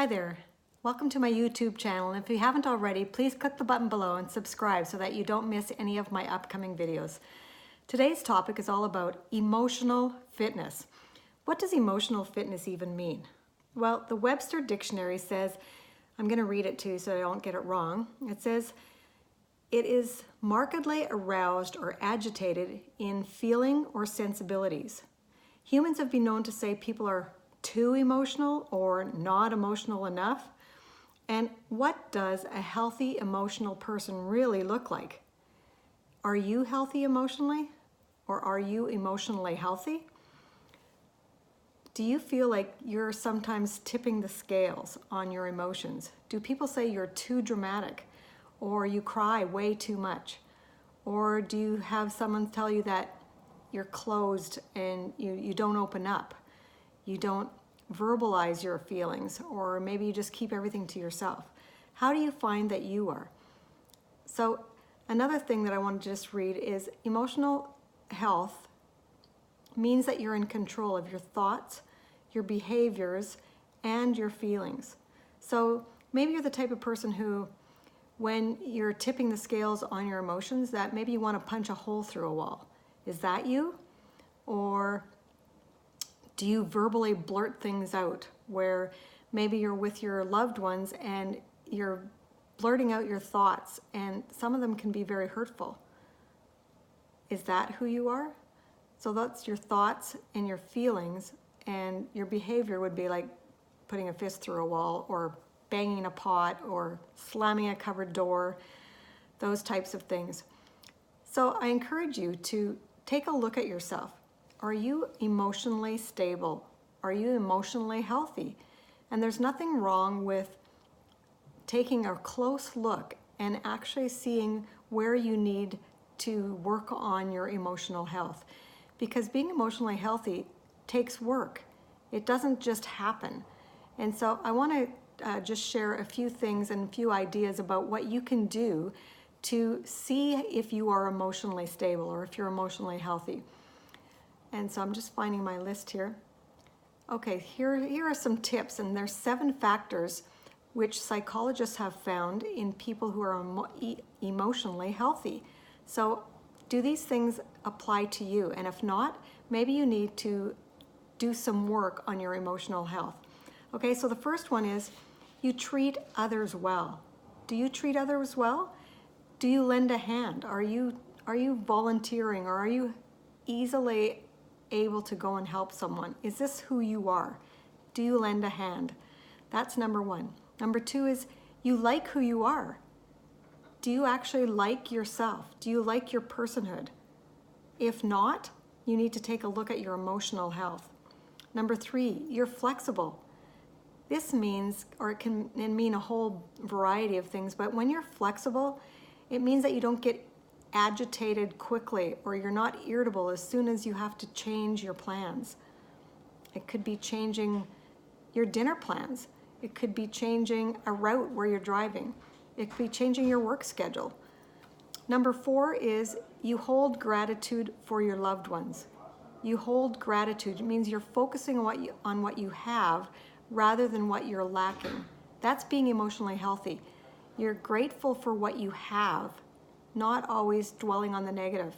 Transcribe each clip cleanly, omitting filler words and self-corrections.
Hi there. Welcome to my YouTube channel. And if you haven't already, please click the button below and subscribe so that you don't miss any of my upcoming videos. Today's topic is all about emotional fitness. What does emotional fitness even mean? Well, the Webster Dictionary says, I'm going to read it to you so I don't get it wrong. It says, it is markedly aroused or agitated in feeling or sensibilities. Humans have been known to say people are too emotional or not emotional enough. And what does a healthy emotional person really look like? Are you healthy emotionally, or are you emotionally healthy? Do you feel like you're sometimes tipping the scales on your emotions? Do people say you're too dramatic, or you cry way too much? Or do you have someone tell you that you're closed and you don't open up? You don't verbalize your feelings, or maybe you just keep everything to yourself. How do you find that you are? So another thing that I want to just read is emotional health means that you're in control of your thoughts, your behaviors, and your feelings. So maybe you're the type of person who, when you're tipping the scales on your emotions, that maybe you want to punch a hole through a wall. Is that you? Or do you verbally blurt things out where maybe you're with your loved ones and you're blurting out your thoughts, and some of them can be very hurtful? Is that who you are? So that's your thoughts and your feelings, and your behavior would be like putting a fist through a wall or banging a pot or slamming a cupboard door, those types of things. So I encourage you to take a look at yourself. Are you emotionally stable? Are you emotionally healthy? And there's nothing wrong with taking a close look and actually seeing where you need to work on your emotional health. Because being emotionally healthy takes work. It doesn't just happen. And so I want to just share a few things and a few ideas about what you can do to see if you are emotionally stable or if you're emotionally healthy. And so I'm just finding my list here. Okay, here are some tips, and there's 7 factors which psychologists have found in people who are emotionally healthy. So do these things apply to you? And if not, maybe you need to do some work on your emotional health. Okay, so the first one is you treat others well. Do you treat others well? Do you lend a hand? Are you volunteering, or are you easily able to go and help someone? Is this who you are? Do you lend a hand? That's number 1. Number 2 is you like who you are. Do you actually like yourself? Do you like your personhood? If not, you need to take a look at your emotional health. Number 3, you're flexible. This means, or it can mean a whole variety of things, but when you're flexible, it means that you don't get agitated quickly, or you're not irritable as soon as you have to change your plans. It could be changing your dinner plans. It could be changing a route where you're driving. It could be changing your work schedule. Number 4 is you hold gratitude for your loved ones. You hold gratitude. It means you're focusing on what you have rather than what you're lacking. That's being emotionally healthy. You're grateful for what you have, not always dwelling on the negative.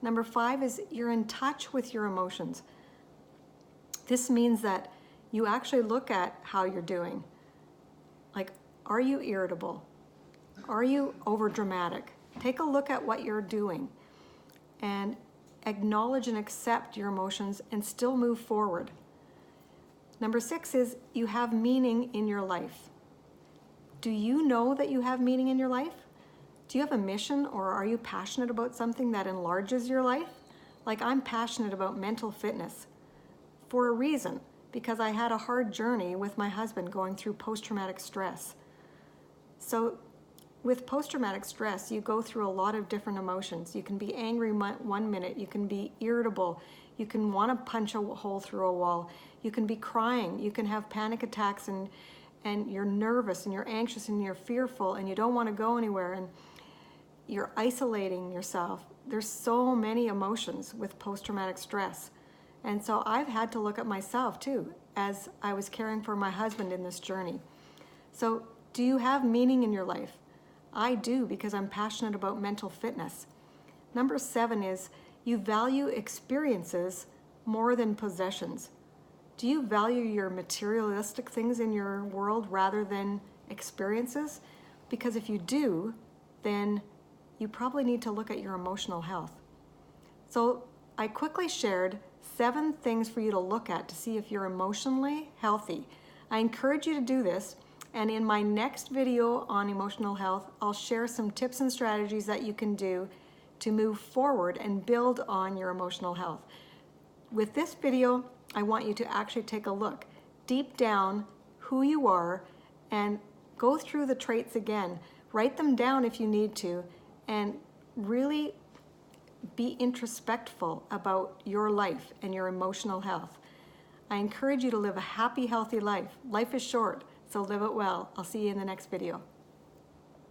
Number 5 is you're in touch with your emotions. This means that you actually look at how you're doing. Like, are you irritable? Are you overdramatic? Take a look at what you're doing and acknowledge and accept your emotions and still move forward. Number 6 is you have meaning in your life. Do you know that you have meaning in your life? Do you have a mission, or are you passionate about something that enlarges your life? Like, I'm passionate about mental fitness for a reason, because I had a hard journey with my husband going through post-traumatic stress. So with post-traumatic stress, you go through a lot of different emotions. You can be angry one minute, you can be irritable, you can want to punch a hole through a wall, you can be crying, you can have panic attacks, and you're nervous and you're anxious and you're fearful and you don't want to go anywhere, and you're isolating yourself. There's so many emotions with post-traumatic stress. And so I've had to look at myself too as I was caring for my husband in this journey. So, do you have meaning in your life? I do, because I'm passionate about mental fitness. Number 7 is you value experiences more than possessions. Do you value your materialistic things in your world rather than experiences? Because if you do, then you probably need to look at your emotional health. So I quickly shared 7 things for you to look at to see if you're emotionally healthy. I encourage you to do this, and in my next video on emotional health, I'll share some tips and strategies that you can do to move forward and build on your emotional health. With this video, I want you to actually take a look deep down who you are and go through the traits again. Write them down if you need to, and really be introspectful about your life and your emotional health. I encourage you to live a happy, healthy life. Life is short, so live it well. I'll see you in the next video.